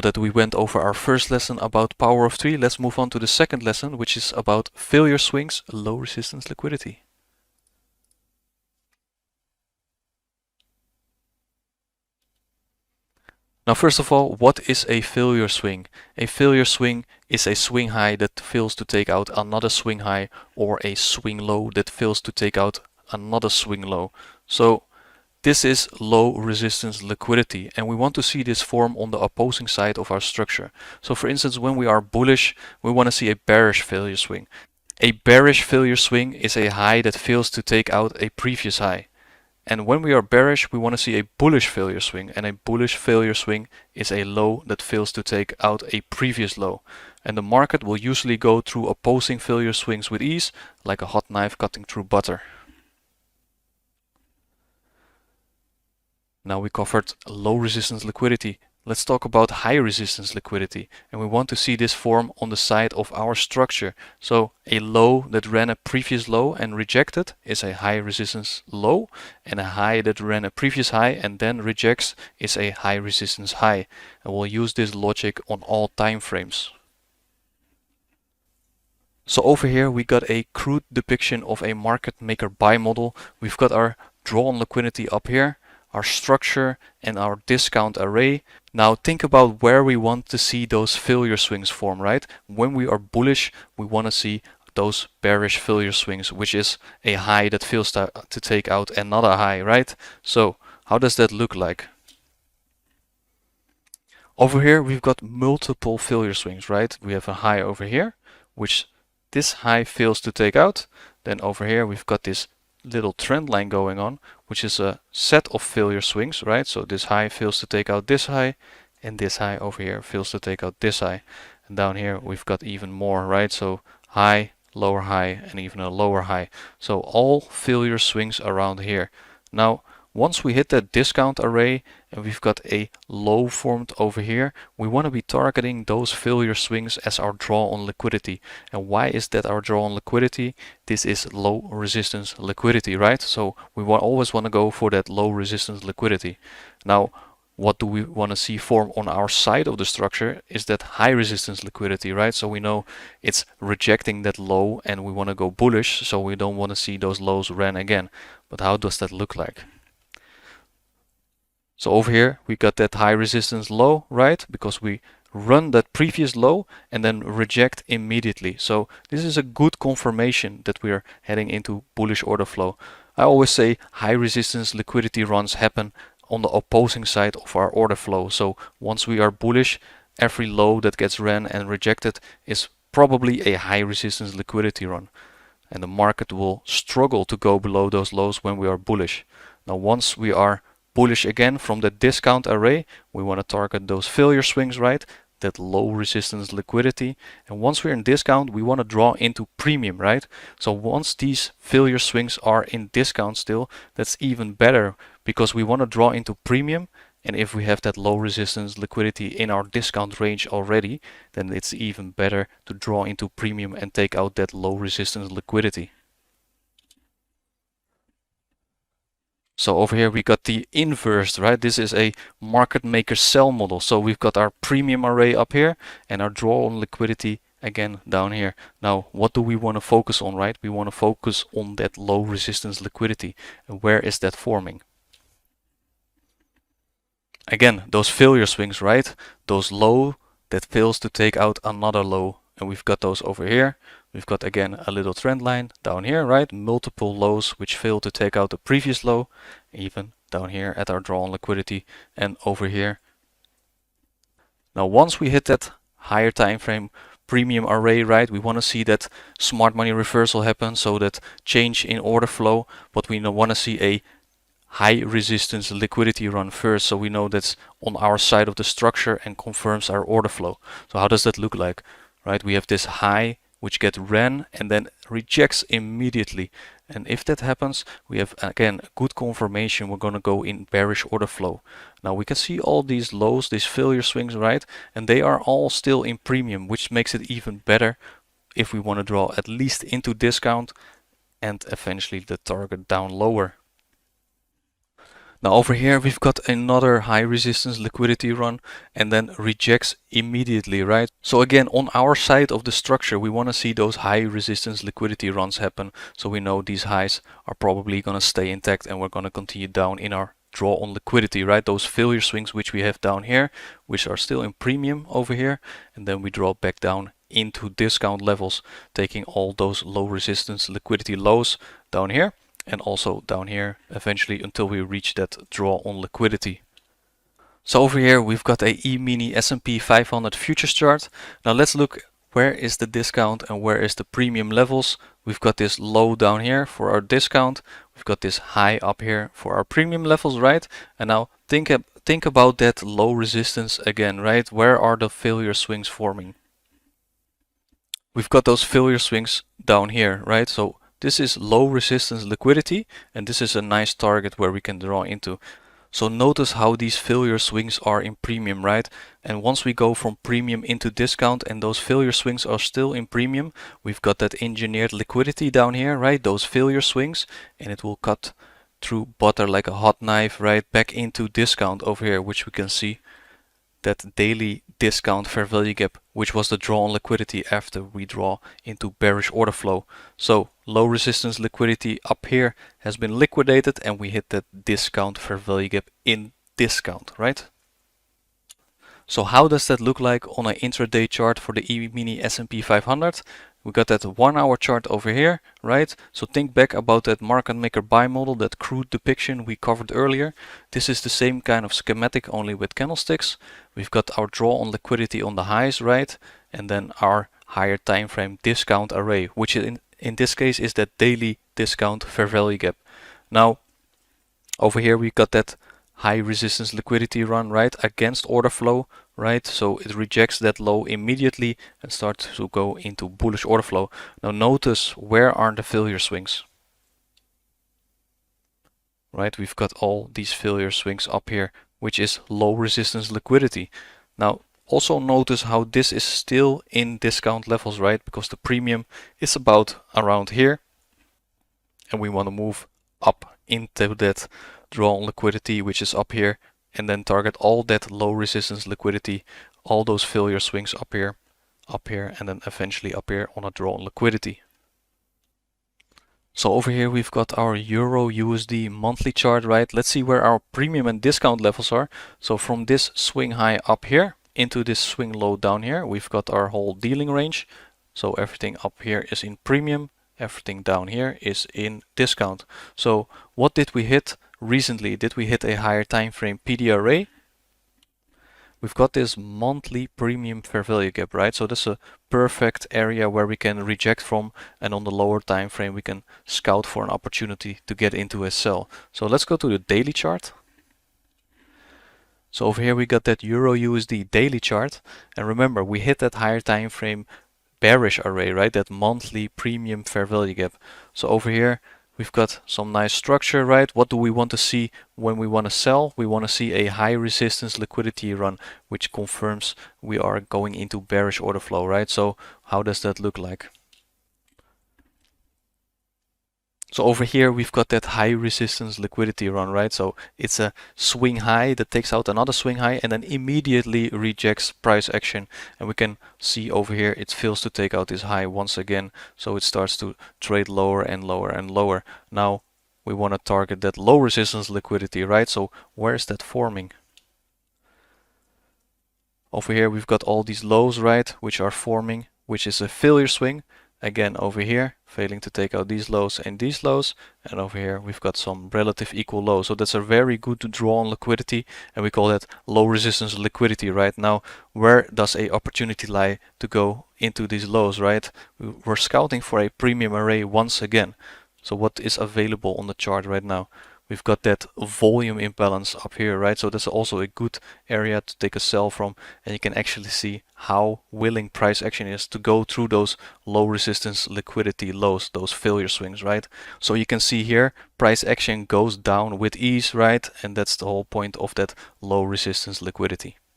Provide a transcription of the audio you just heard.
That we went over our first lesson about power of 3, let's move on to the second lesson, which is about failure swings, low resistance liquidity. Now first of all, what is a failure swing? A failure swing is a swing high that fails to take out another swing high, or a swing low that fails to take out another swing low. So this is low resistance liquidity, and we want to see this form on the opposing side of our structure. So for instance, when we are bullish, we want to see a bearish failure swing. A bearish failure swing is a high that fails to take out a previous high. And when we are bearish, we want to see a bullish failure swing, and a bullish failure swing is a low that fails to take out a previous low. And the market will usually go through opposing failure swings with ease, like a hot knife cutting through butter. Now we covered low resistance liquidity. Let's talk about high resistance liquidity, and we want to see this form on the side of our structure. So a low that ran a previous low and rejected is a high resistance low, and a high that ran a previous high and then rejects is a high resistance high. And we'll use this logic on all time frames. So over here we got a crude depiction of a market maker buy model. We've got our draw on liquidity up here, our structure and our discount array. Now think about where we want to see those failure swings form, right? When we are bullish, we want to see those bearish failure swings, which is a high that fails to take out another high, right? So how does that look like? Over here we've got multiple failure swings, right? We have a high over here, which this high fails to take out. Then over here we've got this little trend line going on, which is a set of failure swings, right? So this high fails to take out this high, and this high over here fails to take out this high. And down here we've got even more, right? So high, lower high, and even a lower high. So all failure swings around here. Now once we hit that discount array and we've got a low formed over here, we want to be targeting those failure swings as our draw on liquidity. And why is that our draw on liquidity? This is low resistance liquidity, right? So we always want to go for that low resistance liquidity. Now what do we want to see form on our side of the structure is that high resistance liquidity, right? So we know it's rejecting that low and we want to go bullish, so we don't want to see those lows ran again. But how does that look like? So over here we got that high resistance low, right? Because we run that previous low and then reject immediately. So this is a good confirmation that we are heading into bullish order flow. I always say high resistance liquidity runs happen on the opposing side of our order flow. So once we are bullish, every low that gets ran and rejected is probably a high resistance liquidity run. And the market will struggle to go below those lows when we are bullish. Now once we are bullish again from the discount array, we want to target those failure swings, right? That low resistance liquidity. And once we're in discount, we want to draw into premium, right? So once these failure swings are in discount still, that's even better because we want to draw into premium. And if we have that low resistance liquidity in our discount range already, then it's even better to draw into premium and take out that low resistance liquidity. So over here we got the inverse, right? This is a market maker sell model. So we've got our premium array up here and our draw on liquidity again down here. Now what do we want to focus on, right? We want to focus on that low resistance liquidity. And where is that forming? Again, those failure swings, right? Those low that fails to take out another low. And we've got those over here. We've got again a little trend line down here, right? Multiple lows which fail to take out the previous low, even down here at our draw on liquidity and over here. Now once we hit that higher time frame premium array, right, we want to see that smart money reversal happen, so that change in order flow, but we want to see a high resistance liquidity run first, so we know that's on our side of the structure and confirms our order flow. So how does that look like, right? We have this high which get ran and then rejects immediately, and if that happens, we have again a good confirmation we're going to go in bearish order flow. Now we can see all these lows, these failure swings, right, and they are all still in premium, which makes it even better if we want to draw at least into discount and eventually the target down lower. Now over here we've got another high resistance liquidity run and then rejects immediately, right? So again, on our side of the structure, we want to see those high resistance liquidity runs happen. So we know these highs are probably going to stay intact and we're going to continue down in our draw on liquidity, right? Those failure swings which we have down here, which are still in premium over here, and then we draw back down into discount levels, taking all those low resistance liquidity lows down here and also down here eventually until we reach that draw on liquidity. So over here we've got a E-mini S&P 500 futures chart. Now let's look where is the discount and where is the premium levels. We've got this low down here for our discount. We've got this high up here for our premium levels, right? And now think about that low resistance again, right? Where are the failure swings forming? We've got those failure swings down here, right? So this is low resistance liquidity and this is a nice target where we can draw into. So notice how these failure swings are in premium, right? And once we go from premium into discount and those failure swings are still in premium, we've got that engineered liquidity down here, right? Those failure swings, and it will cut through butter like a hot knife, right? Back into discount over here, which we can see that daily discount fair value gap, which was the draw on liquidity after we draw into bearish order flow. So low resistance liquidity up here has been liquidated and we hit that discount fair value gap in discount, right? So how does that look like on an intraday chart for the E-mini S&P 500? We got that 1 hour chart over here, right? So think back about that market maker buy model, that crude depiction we covered earlier. This is the same kind of schematic, only with candlesticks. We've got our draw on liquidity on the highs, right? And then our higher time frame discount array, which in this case is that daily discount fair value gap. Now over here we got that high resistance liquidity run, right, against order flow, right? So it rejects that low immediately and starts to go into bullish order flow. Now notice where are the failure swings, right? We've got all these failure swings up here, which is low resistance liquidity. Now also notice how this is still in discount levels, right? Because the premium is about around here and we want to move up into that draw on liquidity, which is up here, and then target all that low resistance liquidity, all those failure swings up here, and then eventually up here on a draw on liquidity. So over here we've got our Euro USD monthly chart, right? Let's see where our premium and discount levels are. So from this swing high up here into this swing low down here, we've got our whole dealing range. So everything up here is in premium, everything down here is in discount. So what did we hit recently? Did we hit a higher time frame PD array? We've got this monthly premium fair value gap, right? So that's a perfect area where we can reject from, and on the lower time frame we can scout for an opportunity to get into a sell. So let's go to the daily chart. So over here we got that Euro USD daily chart, and remember we hit that higher time frame bearish array, right? That monthly premium fair value gap. So over here we've got some nice structure, right? What do we want to see when we want to sell? We want to see a high resistance liquidity run, which confirms we are going into bearish order flow, right? So how does that look like? So over here we've got that high resistance liquidity run, right? So it's a swing high that takes out another swing high and then immediately rejects price action. And we can see over here it fails to take out this high once again. So it starts to trade lower and lower and lower. Now we want to target that low resistance liquidity, right? So where is that forming? Over here we've got all these lows, right, which are forming, which is a failure swing. Again over here, failing to take out these lows, and over here we've got some relative equal lows. So that's a very good draw on liquidity, and we call that low resistance liquidity. Right now, where does a opportunity lie to go into these lows, right? We're scouting for a premium array once again. So what is available on the chart right now? We've got that volume imbalance up here, right? So that's also a good area to take a sell from, and you can actually see how willing price action is to go through those low resistance liquidity lows, those failure swings, right? So you can see here price action goes down with ease, right? And that's the whole point of that low resistance liquidity.